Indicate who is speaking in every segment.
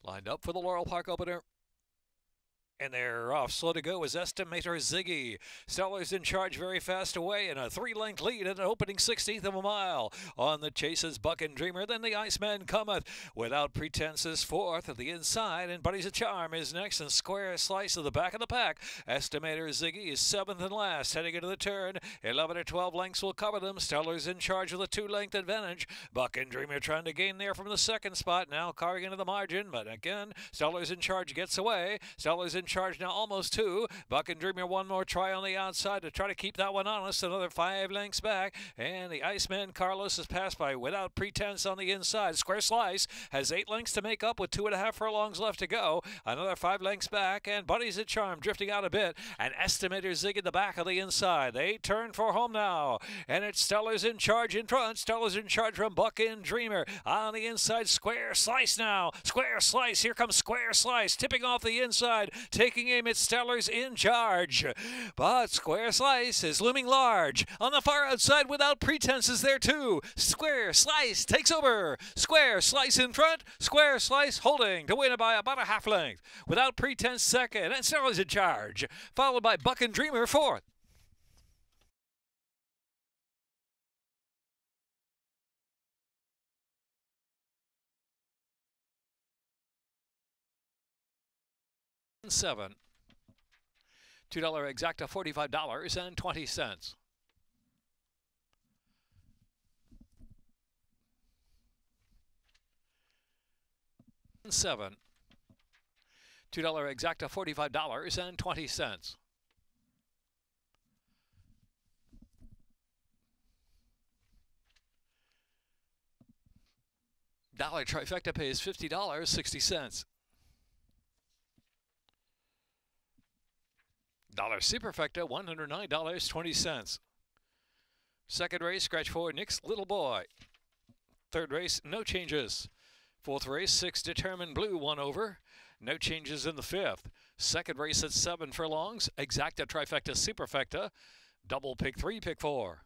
Speaker 1: Lined up for the Laurel Park opener. And they're off. Slow to go is Estimator Ziggy. Stellar's in charge very fast away in a 3-length lead at an opening 16th of a mile. On the chase is Buck and Dreamer. Then the Iceman cometh. Without Pretense is fourth at the inside. And Buddy's a Charm is next. And Square Slice of the back of the pack. Estimator Ziggy is seventh and last. Heading into the turn. 11 or 12 lengths will cover them. Stellar's in charge with a 2-length advantage. Buck and Dreamer trying to gain there from the second spot. Now carving into the margin. But again, Stellar's in charge gets away. Stellar's in charge now, almost two. Buck and Dreamer one more try on the outside to try to keep that one honest. Another 5 lengths back, and the Iceman Carlos is passed by Without Pretense on the inside. Square Slice has 8 lengths to make up with 2.5 furlongs left to go. Another 5 lengths back, and Buddy's a Charm drifting out a bit. And Estimator Zig at the back of the inside. They turn for home now, and it's Stellar's in charge in front. Stellar's in charge from Buck and Dreamer on the inside. Square Slice now. Square Slice. Here comes Square Slice tipping off the inside. Taking aim at Stellar's in charge. But Square Slice is looming large. On the far outside, Without Pretense is there too. Square Slice takes over. Square Slice in front. Square Slice holding to win it by about a half length. Without Pretense second. And Stellar's in charge. Followed by Buck and Dreamer fourth. Seven. $2 exacta, $45.20. Seven. $2 exacta, $45.20. Dollar trifecta pays $50.60. Dollar Superfecta, $109.20. Second race, scratch for Nick's Little Boy. Third race, no changes. Fourth race, 6 Determined Blue, 1 over. No changes in the fifth. Second race at 7 furlongs. Exacta, trifecta, superfecta. Double pick 3, pick 4.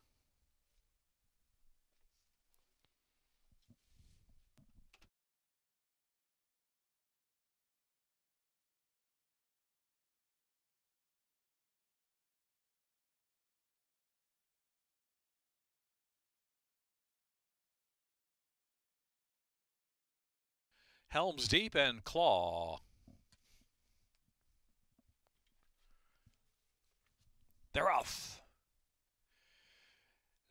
Speaker 1: Helms Deep and Claw. They're off.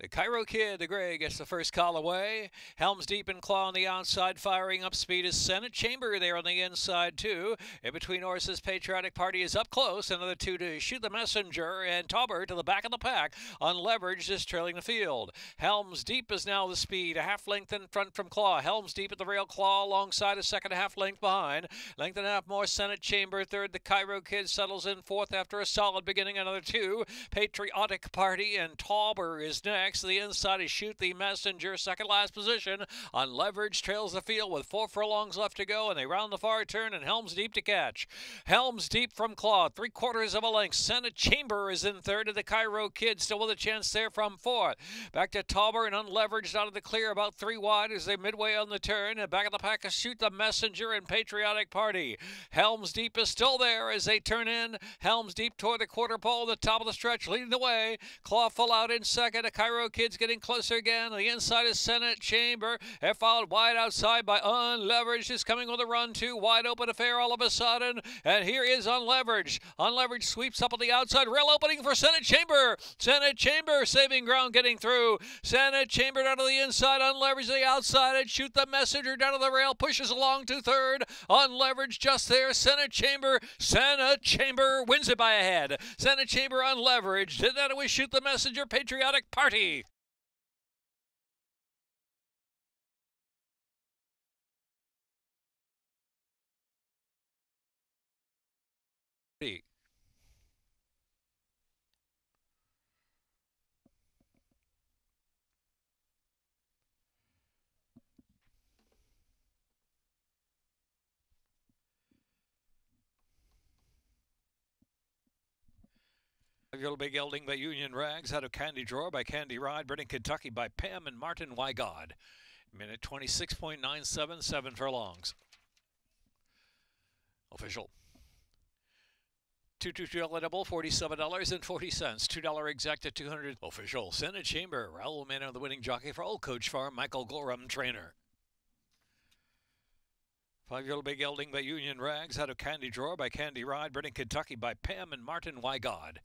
Speaker 1: The Cairo Kid, the gray, gets the first call away. Helms Deep and Claw on the outside, firing up speed is Senate Chamber there on the inside, too. In between horses, Patriotic Party is up close. Another 2 to Shoot the Messenger, and Tauber to the back of the pack. Unleveraged is trailing the field. Helms Deep is now the speed, a half length in front from Claw. Helms Deep at the rail, Claw alongside, a second half length behind. Length and a half more, Senate Chamber third. The Cairo Kid settles in fourth after a solid beginning, another 2. Patriotic Party and Tauber is next. The inside is Shoot the Messenger, second last position. Unleveraged trails the field with 4 furlongs left to go, and they round the far turn, and Helms Deep to catch. Helms Deep from Claw, 3/4 of a length. Senate Chamber is in third, and the Cairo Kid still with a chance there from fourth. Back to Tauber and Unleveraged out of the clear, about 3 wide as they midway on the turn, and back of the pack is Shoot the Messenger and Patriotic Party. Helms Deep is still there as they turn in. Helms Deep toward the quarter pole, the top of the stretch, leading the way. Claw full out in second. A Cairo Kid's getting closer again. The inside is Senate Chamber. They're followed wide outside by Unleveraged. Is coming with a run too. Wide open affair all of a sudden. And here is Unleveraged. Unleveraged sweeps up on the outside. Rail opening for Senate Chamber. Senate Chamber saving ground, getting through. Senate Chamber down to the inside. Unleveraged to the outside. And Shoot the Messenger down to the rail. Pushes along to third. Unleveraged just there. Senate Chamber. Senate Chamber wins it by a head. Senate Chamber Unleveraged. And then it was Shoot the Messenger Patriotic Party. Little Big Gelding by Union Rags, out of Candy Drawer by Candy Ride, Bred in Kentucky by Pam and Martin Wygod. Minute 26.977 furlongs. Official. $2 double, $47.40. $2 exact at 200. Official. Senate Chamber. Raoul Manor, the winning jockey for Old Coach Farm. Michael Gorham, trainer. 5-year-old Big Gelding by Union Rags. Out of Candy Drawer by Candy Ride. Bred in Kentucky by Pam and Martin Wygod.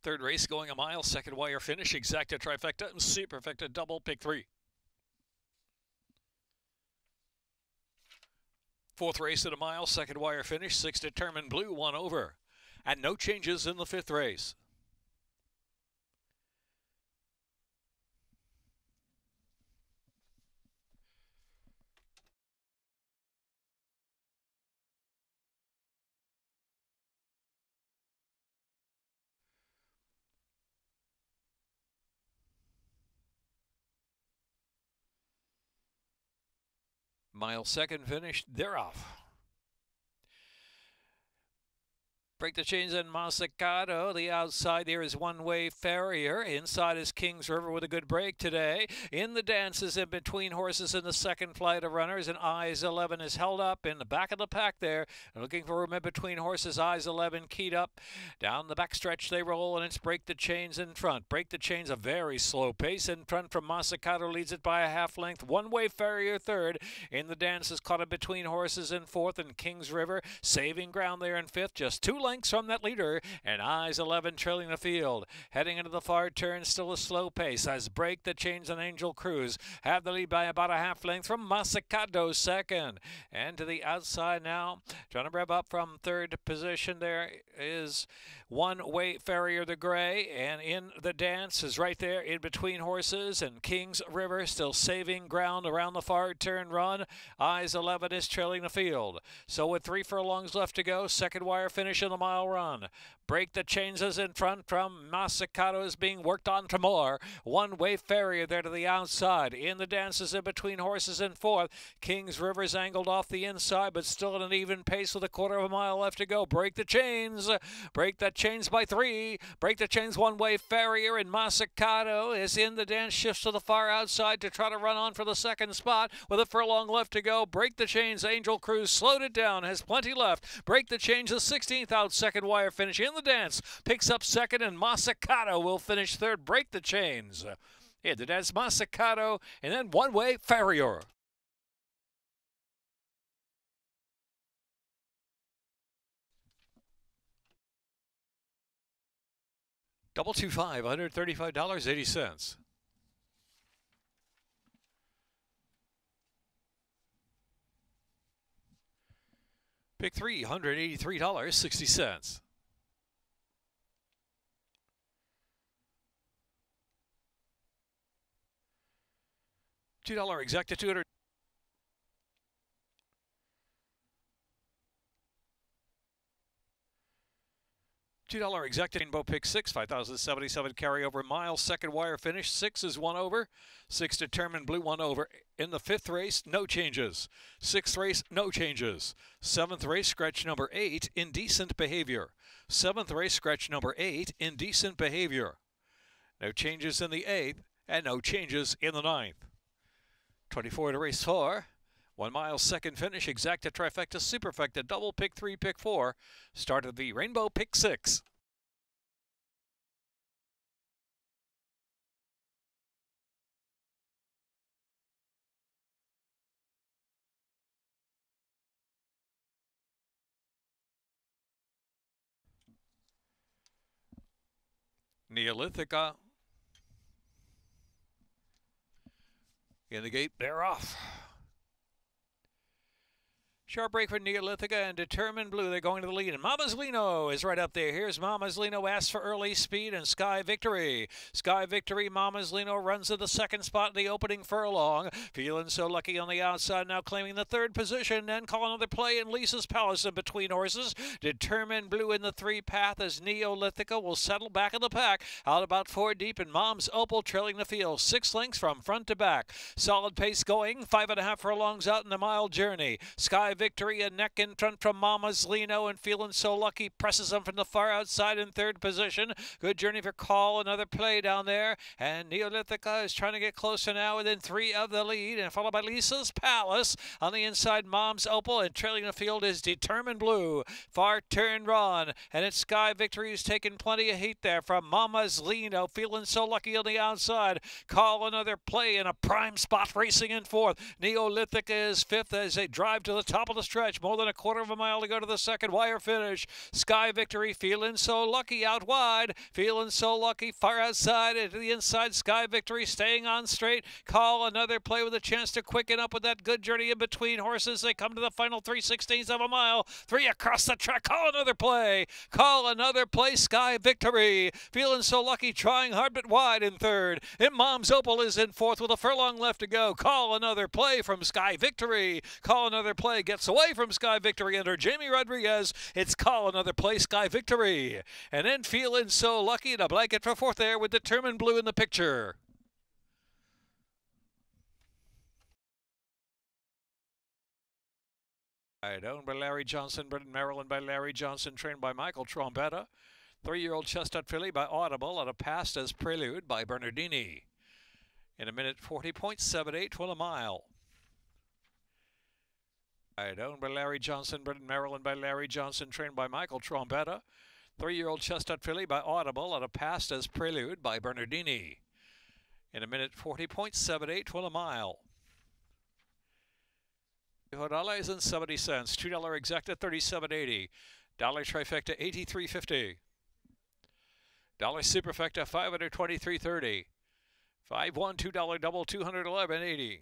Speaker 1: Third race going a mile, second wire finish, exacta trifecta, and superfecta double, pick 3. Fourth race at a mile, second wire finish, 6 determined blue, 1 over. And no changes in the fifth race. Mile second finish, they're off. Break the chains in Massacato. The outside there is One Way Farrier. Inside is Kings River with a good break today. In the dances in between horses in the second flight of runners, and Eyes 11 is held up in the back of the pack there. Looking for room in between horses. Eyes 11 keyed up. Down the back stretch they roll, and it's Break the Chains in front. Break the Chains, a very slow pace in front from Massacato, leads it by a half length. One Way Farrier third. In the dances caught in between horses in fourth, and Kings River saving ground there in fifth. Just 2 lengths from that leader, and Eyes 11 trailing the field. Heading into the far turn, still a slow pace as Break the Chains and Angel Cruz have the lead by about a half length from Massacato second. And to the outside now, trying to rev up from third position there is One Way Farrier the Gray, and in the dance is right there in between horses, and Kings River still saving ground around the far turn run. Eyes 11 is trailing the field. So with 3 furlongs left to go, second wire finish in the mile run. Break the Chains is in front from Massacato is being worked on to more. One Way Farrier there to the outside. In the dances in between horses in fourth. Kings River's angled off the inside, but still at an even pace with a quarter of a mile left to go. Break the Chains. Break the Chains by 3. Break the Chains, One Way Farrier, and Massacato is in the dance, shifts to the far outside to try to run on for the second spot with a furlong left to go. Break the Chains, Angel Cruz slowed it down, has plenty left. Break the Chains, the 16th out, second wire finish in the dance, picks up second, and Massacato will finish third. Break the Chains. In the dance, Massacato, and then One Way Farrier. Double 25, $135.80. Pick 3, $183.60. $2 exact to 200. $2 exact Rainbow pick 6, 5,077 carryover mile. Second wire finish, 6 is 1 over. 6 determined blue, 1 over. In the fifth race, no changes. Sixth race, no changes. Seventh race, scratch number 8, indecent behavior. Seventh race, scratch number 8, indecent behavior. No changes in the 8th, and no changes in the 9th. 24 to race 4. 1 mile second finish, exacta trifecta, superfecta, double pick 3, pick 4. Start of the Rainbow pick 6. Neolithica. In the gate, they're off. Sharp break for Neolithica and Determined Blue. They're going to the lead. And Mama's Lino is right up there. Here's Mama's Lino, asks for early speed, and Sky Victory. Sky Victory, Mama's Lino runs to the second spot in the opening furlong. Feeling So Lucky on the outside, now claiming the third position. And call another play in Lisa's Palace in between horses. Determined Blue in the three path as Neolithica will settle back in the pack. Out about 4 deep, and Mom's Opal trailing the field. 6 lengths from front to back. Solid pace going. 5.5 furlongs out in the mile journey. Sky Victory a neck in front from Mama's Lino, and Feeling So Lucky presses them from the far outside in third position. Good journey for Call, another play down there, and Neolithica is trying to get closer now within 3 of the lead, and followed by Lisa's Palace. On the inside, Mom's Opal, and trailing the field is Determined Blue. Far turn run, and it's Sky Victory who's taken plenty of heat there from Mama's Lino. Feeling So Lucky on the outside. Call, another play in a prime spot, racing in fourth. Neolithica is fifth as they drive to the top of the stretch. More than a quarter of a mile to go to the second wire finish. Sky Victory, Feeling So Lucky out wide. Feeling So Lucky far outside into the inside. Sky Victory staying on straight. Call, another play with a chance to quicken up with that good journey in between horses. They come to the final 3/16 of a mile. 3 across the track. Call, another play. Call, another play. Sky Victory. Feeling So Lucky trying hard but wide in third. And Mom's Opal is in fourth with a furlong left to go. Call, another play from Sky Victory. Call, another play gets away from Sky Victory under Jamie Rodriguez. It's Call, another play, Sky Victory. And then Feeling So Lucky, and a blanket for fourth there with Determined Blue in the picture. Owned by Larry Johnson, bred in Maryland by Larry Johnson, trained by Michael Trombetta. 3-year-old Chestnut filly by Audible, at a Past as Prelude by Bernardini. In a minute 40.78 to a mile. Owned by Larry Johnson, bred in Maryland by Larry Johnson, trained by Michael Trombetta. 3-year-old Chestnut filly by Audible, at a Past as Prelude by Bernardini. In a minute 40.78 to a mile. $4.70. $2 exacta, $37.80. Dollar trifecta, $83.50. Dollar superfecta, $523.30. 5-1 $2 double, $211.80.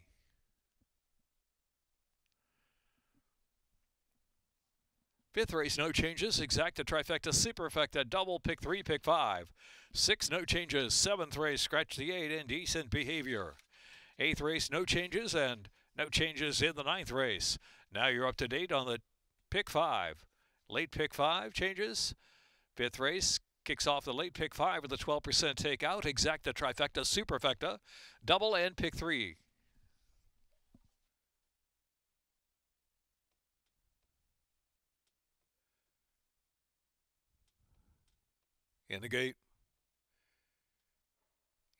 Speaker 1: Fifth race, no changes. Exacta, trifecta, superfecta, double, pick 3, pick 5. 6, no changes. 7th race, scratch the 8, indecent behavior. 8th race, no changes, and no changes in the 9th race. Now you're up to date on the pick 5. Late pick 5 changes. 5th race kicks off the late pick 5 with a 12% takeout. Exacta, trifecta, superfecta, double, and pick 3. In the gate.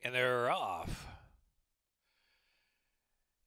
Speaker 1: And they're off.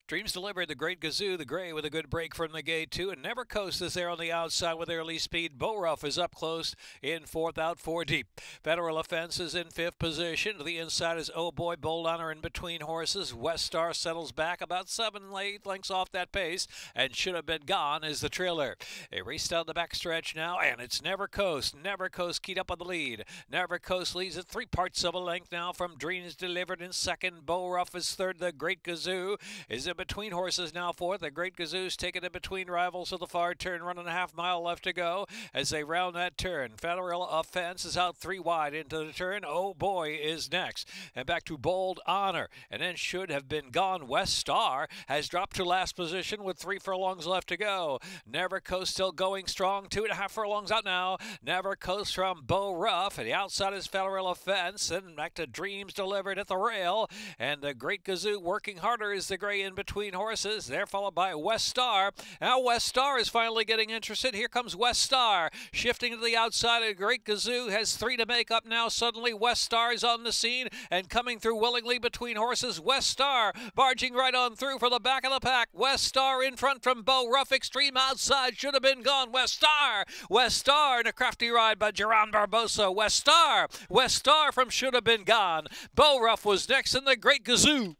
Speaker 1: Dreams Delivered, the Great Gazoo, the gray with a good break from the gate too, and Never Coast is there on the outside with early speed. Bo Ruff is up close in fourth, out 4 deep. Federal Offense is in 5th position. To the inside is Oh Boy, Bold Honor in between horses. West Star settles back about 7 lengths off that pace, and Should Have Been Gone is the trailer. They race down the back stretch now, and it's Never Coast. Never Coast keyed up on the lead. Never Coast leads at 3 parts of a length now from Dreams Delivered in second. Bo Ruff is third. The Great Gazoo is in between horses now fourth. The Great Gazoo's taken in between rivals to the far turn. 1.5 mile left to go as they round that turn. Federal Offense is out 3 wide into the turn. Oh Boy is next. And back to Bold Honor. And then Should Have Been Gone. West Star has dropped to last position with 3 furlongs left to go. Never Coast still going strong. 2.5 furlongs out now. Never Coast from Bo Ruff. And the outside is Federal Offense. And back to Dreams Delivered at the rail. And the Great Gazoo working harder is the gray in between horses. They're followed by West Star. Now West Star is finally getting interested. Here comes West Star. Shifting to the outside of Great Gazoo. Has 3 to make up now. Suddenly West Star is on the scene and coming through willingly between horses. West Star barging right on through for the back of the pack. West Star in front from Bo Ruff. Extreme outside. Should Have Been Gone. West Star. West Star in a crafty ride by Geron Barbosa. West Star. West Star from Should Have Been Gone. Bo Ruff was next in the Great Gazoo.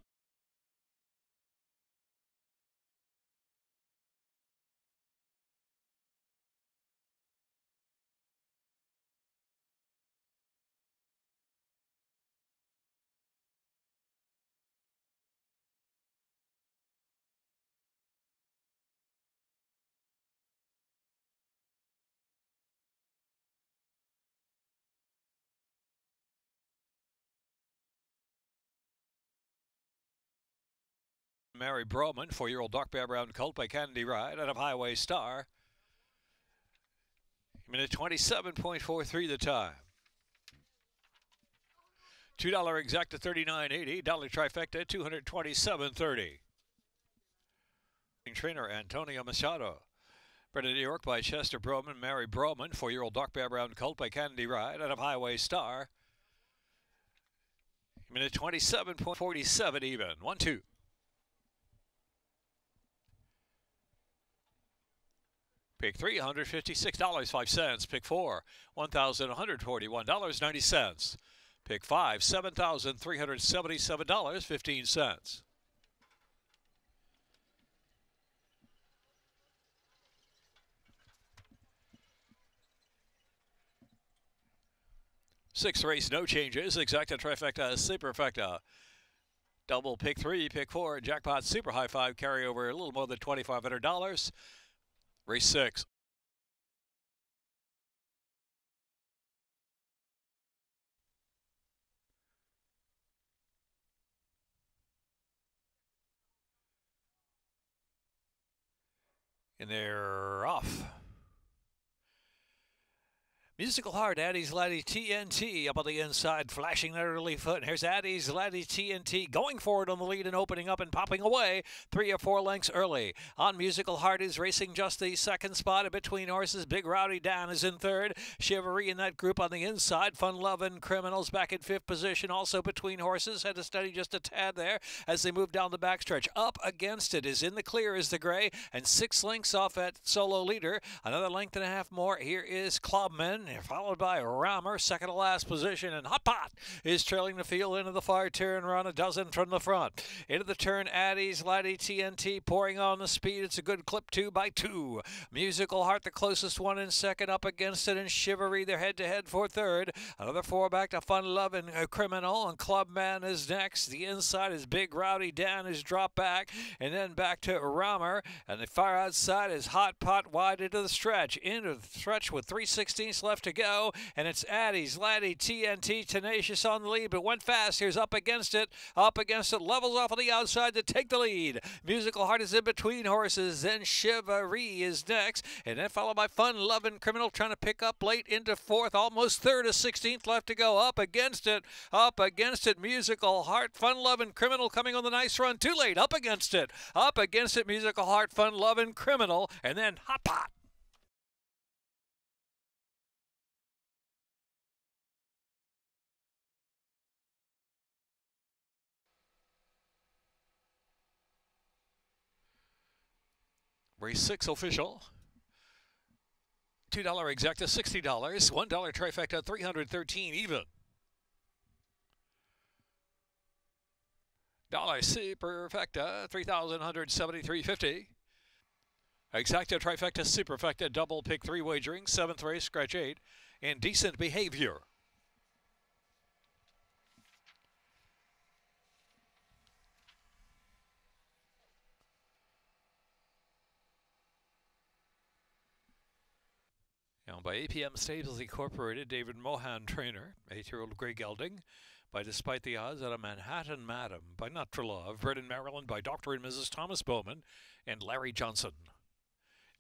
Speaker 1: Mary Broman, 4-year-old dark bear brown colt by Candy Ride out of Highway Star. Minute 27.43 the time. $2 exacta $39.80. Dollar trifecta $227.30. Trainer Antonio Machado. Bred in New York by Chester Broman, Mary Broman, 4-year-old dark bear brown colt by Candy Ride out of Highway Star. Minute 27.47 even. 1-2. Pick 3, $156.05. Pick 4, $1,141.90. Pick 5, $7,377.15. Sixth race, no changes. Exacta, trifecta, superfecta. Double pick 3, pick 4, jackpot super high 5 carryover, a little more than $2,500. Race 6. And they're off. Musical Heart, Addie's Laddie TNT up on the inside, flashing that early foot. And here's Addie's Laddie TNT going forward on the lead and opening up and popping away 3 or 4 lengths early. On Musical Heart is racing just the second spot. In between horses, Big Rowdy Dan is in third. Chivalry in that group on the inside. Fun Lovin' Criminals back in 5th position. Also between horses, had to study just a tad there as they move down the backstretch. Up against it is in the clear is the gray, and 6 lengths off at solo leader. Another length and a half more. Here is Clubman, followed by Rammer, second to last position, and Hot Pot is trailing the field into the far turn, around a dozen from the front. Into the turn, Addie's Laddie TNT pouring on the speed. It's a good clip, 2 by 2. Musical Heart, the closest one in second, up against it, and Chivalry, they're head-to-head for third. Another 4 back to Fun Lovin' Criminal, and Clubman is next. The inside is Big Rowdy Dan is dropped back, and then back to Rammer, and the far outside is Hot Pot wide into the stretch. Into the stretch with 3/16 left to go, and it's Addie's Laddie TNT tenacious on the lead, but went fast. Here's up against it, levels off on the outside to take the lead. Musical Heart is in between horses, then Chivalry is next, and then followed by Fun Lovin' Criminal trying to pick up late into 4th, almost 3rd, 16th left to go. Up against it, Musical Heart, Fun Lovin' Criminal coming on the nice run, too late, up against it, Musical Heart, Fun Lovin' Criminal, and then Hot Pot. Race 6 official. $2 exacta, $60. $1 trifecta, $313 even. $1 superfecta, $3,173.50. Exacta, trifecta, superfecta, double pick 3 wagering, 7th race, scratch 8, and decent behavior. Owned by APM Stables Incorporated, David Mohan trainer, 8-year-old Grey Gelding, by Despite the Odds out of Manhattan Madam, by Nutralove, bred in Maryland by Dr. and Mrs. Thomas Bowman and Larry Johnson.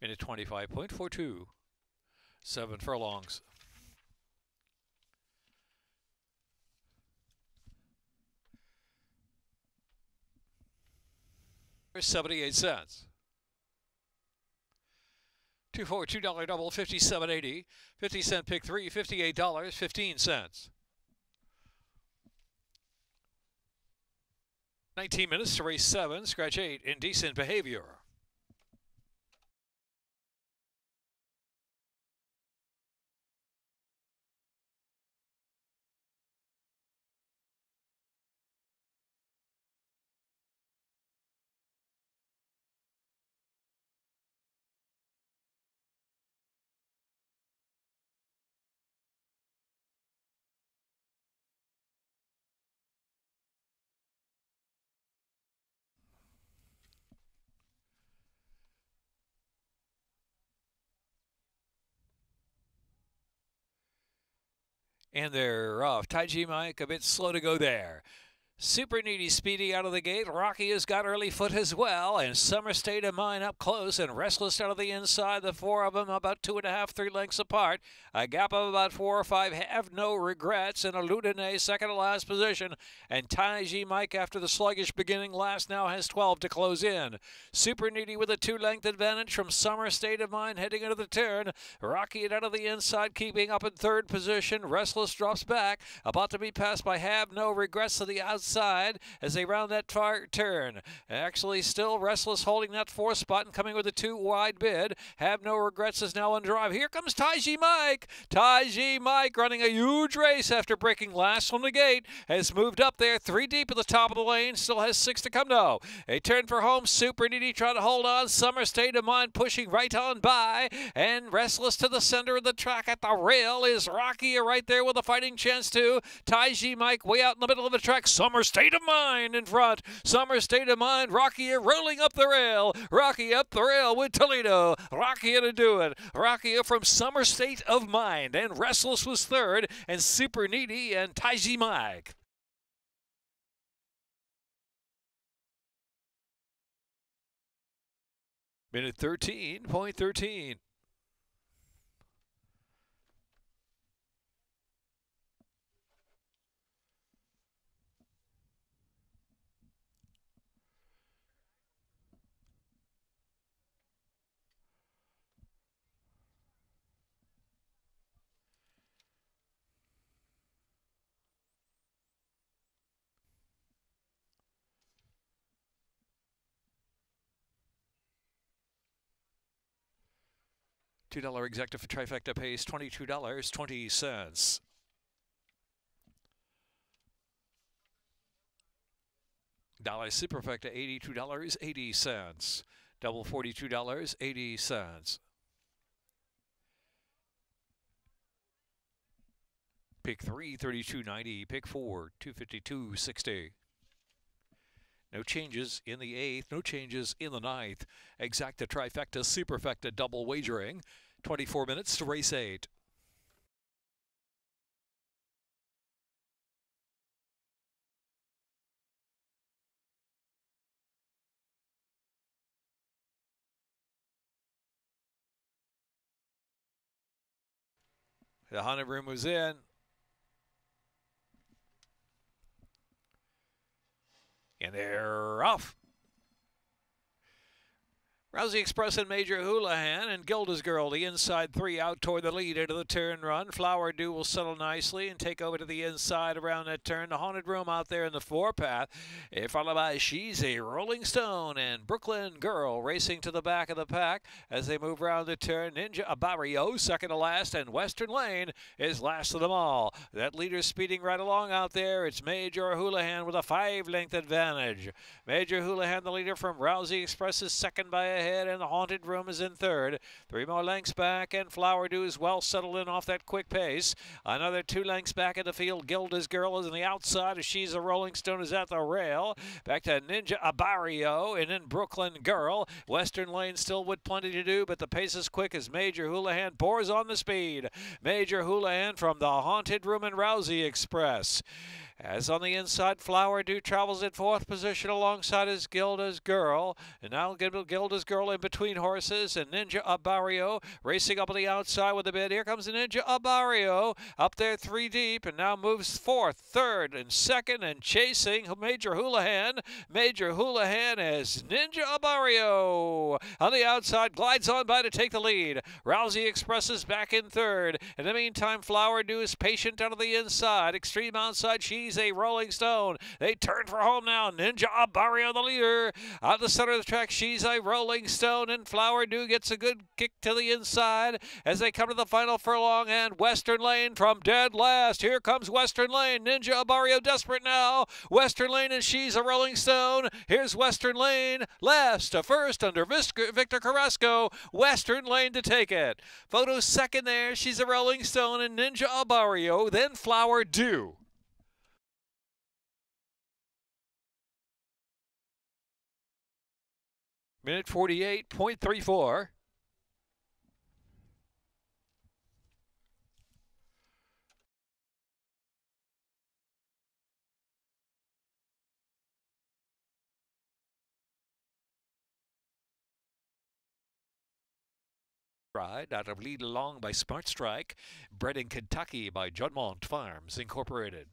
Speaker 1: Minute 25.42, 7 furlongs. There's 78 cents. 2 for $2 double, $57.80. 50-cent pick 3, $58.15. 19 minutes to race 7, scratch 8, Indecent Behavior. And they're off. Taiji Mike a bit slow to go there. Super Needy speedy out of the gate. Rocky has got early foot as well. And Summer State of Mind up close and Restless out of the inside. The four of them about 2.5, 3 lengths apart. A gap of about 4 or 5. Have No Regrets. And Eludine second to last position. And Taiji Mike after the sluggish beginning last now has 12 to close in. Super Needy with a 2-length advantage from Summer State of Mind heading into the turn. Rocky it out of the inside keeping up in third position. Restless drops back. About to be passed by Have No Regrets to the outside as they round that far turn. Actually, still Restless holding that fourth spot and coming with a 2-wide bid. Have No Regrets is now on drive. Here comes Taiji Mike. Taiji Mike running a huge race after breaking last from the gate. Has moved up there 3 deep at the top of the lane. Still has 6 to come though. A turn for home. Super Needy trying to hold on. Summer State of Mind pushing right on by. And Restless to the center of the track at the rail is Rocky right there with a fighting chance too. Taiji Mike way out in the middle of the track. Summer State of Mind in front. Summer State of Mind. Rocky rolling up the rail. Rocky up the rail with Toledo. Rocky to do it. Rocky from Summer State of Mind. And Restless was third. And Super Needy and Taiji Mike. Minute 13.13. $2 executive trifecta pays $22.20. Dollar superfecta $82.80. Double $42.80. Pick 3 $32.90. Pick 4 $252.60. No changes in the 8th, no changes in the 9th. Exacta trifecta superfecta double wagering. 24 minutes to race 8. The haunted room was in. And they're off. Rousey Express and Major Houlihan and Gilda's Girl, the inside 3 out toward the lead into the turn run. Flower Dew will settle nicely and take over to the inside around that turn. The haunted room out there in the 4-path, followed by She's a Rolling Stone and Brooklyn Girl racing to the back of the pack as they move around the turn. Ninja Barrio second to last, and Western Lane is last of them all. That leader's speeding right along out there. It's Major Houlihan with a 5-length advantage. Major Houlihan, the leader from Rousey Express, is second by a head, and the haunted room is in third. 3 more lengths back, and Flower Dew is well settled in off that quick pace. Another 2 lengths back in the field. Gilda's Girl is on the outside as She's a Rolling Stone is at the rail. Back to Ninja Barrio, and then Brooklyn Girl. Western Lane still with plenty to do, but the pace is quick as Major Houlihan pours on the speed. Major Houlihan from the haunted room and Rousey Express. As on the inside, Flower Dew travels in 4th position alongside his Gilda's Girl. And now Gilda's Girl in between horses, and Ninja Barrio racing up on the outside with a bid. Here comes the Ninja Barrio up there 3 deep, and now moves 4th, 3rd, and 2nd, and chasing Major Houlihan. Major Houlihan as Ninja Barrio on the outside glides on by to take the lead. Rousey Express is back in 3rd. In the meantime, Flower Dew is patient out of the inside. Extreme outside, She's a Rolling Stone. They turn for home now. Ninja Barrio, the leader. Out the center of the track, She's a Rolling Stone, and Flower Dew gets a good kick to the inside as they come to the final furlong, and Western Lane from dead last. Here comes Western Lane. Ninja Barrio desperate now. Western Lane and She's a Rolling Stone. Here's Western Lane last to first under Victor Carrasco. Western Lane to take it. Photo second there. She's a Rolling Stone and Ninja Barrio. Then Flower Dew. Minute 48.34. Ride out of Lead Along by Smart Strike, bred in Kentucky by Judmont Farms Incorporated.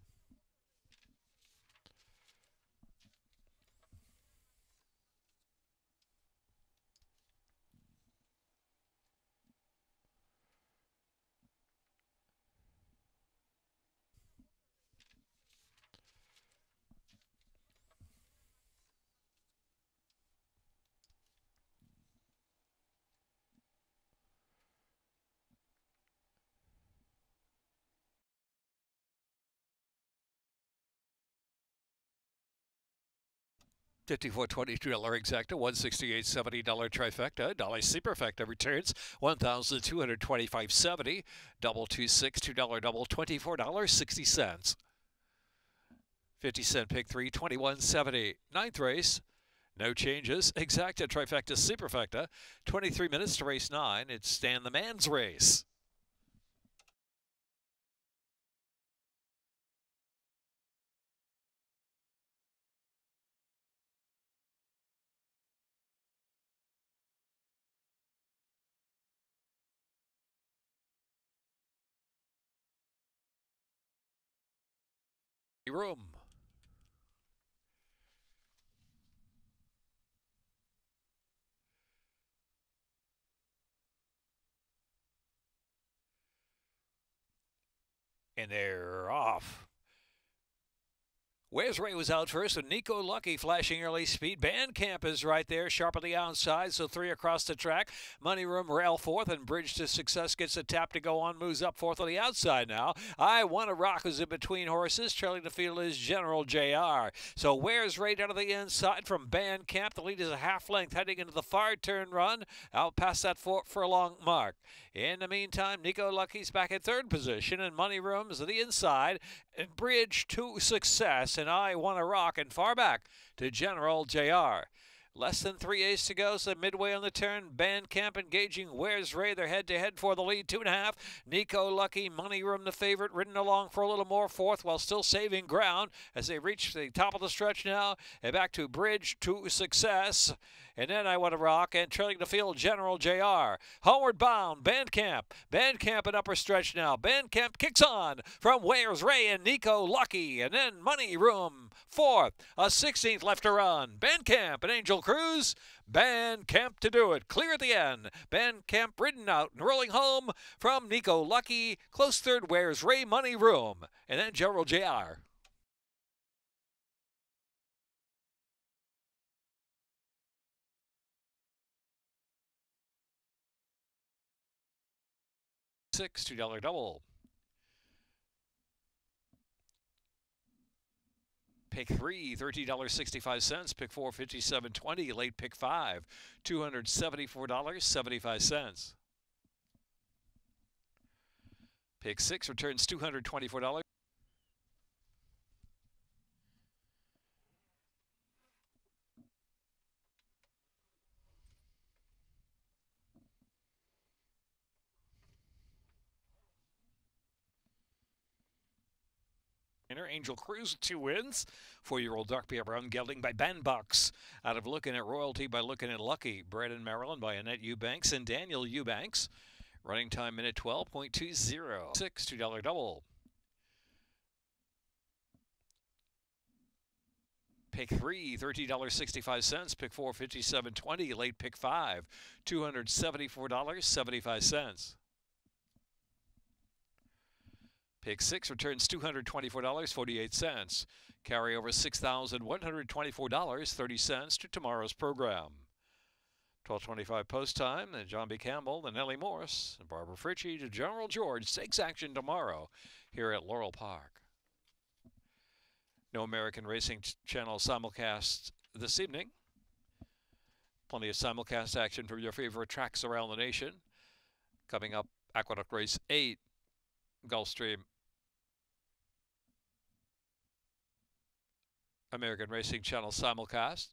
Speaker 1: $54.22 exacta, $168.70 trifecta, dollar superfecta returns $1,225.70, double 26 $2 double $24.60. 50-cent pick 3, $21.70. Ninth race, no changes. Exacta, trifecta, superfecta. 23 minutes to race 9. It's Stan the Man's race. Room. And they're off. Where's Ray was out first, and Nico Lucky flashing early speed. Bandcamp is right there, sharp on the outside, so 3 across the track. Money Room, Rail fourth, and Bridge to Success gets a tap to go on, moves up fourth on the outside now. I Want to Rock is in between horses. Trailing the field is General JR. So Where's Ray down to the inside from Bandcamp. The lead is a half length heading into the far turn run. Out past that furlong mark. In the meantime, Nico Lucky's back in third position, and Money Room's to the inside, and Bridge to Success. And I Want to Rock, and far back to General JR. Less than 3/8 to go, so midway on the turn. Bandcamp engaging Where's Ray. They're head-to-head for the lead. 2.5. Nico Lucky, Money Room the favorite, ridden along for a little more. Fourth while still saving ground as they reach the top of the stretch now. And back to Bridge to Success. And then I Want to Rock, and trailing the field, General JR. Homeward bound, Bandcamp. Bandcamp at upper stretch now. Bandcamp kicks on from Where's Ray and Nico Lucky. And then Money Room, fourth. A 16th left to run. Bandcamp and Angel Cruz. Bandcamp to do it. Clear at the end. Bandcamp ridden out and rolling home from Nico Lucky. Close third, Where's Ray, Money Room. And then General JR. $2 double. Pick 3, $30.65. Pick 4, $57.20. Late pick 5, $274.75. Pick 6 returns $224. Angel Cruz, 2 wins. 4-year-old Darkbeer Brown gelding by Ben Bucks. Out of Looking at Royalty by Looking at Lucky. Bred in Maryland by Annette Eubanks and Daniel Eubanks. Running time minute 12.20. 6 $2 double. Pick 3, $30.65. Pick 4, $57.20. Late pick 5, $274.75. Pick 6 returns $224.48. Carry over $6,124.30 to tomorrow's program. 12:25 post time. And John B. Campbell, and Nellie Morse, and Barbara Fritchie to General George takes action tomorrow here at Laurel Park. No American Racing Channel simulcast this evening. Plenty of simulcast action from your favorite tracks around the nation. Coming up, Aqueduct Race 8. Gulfstream American Racing Channel simulcast.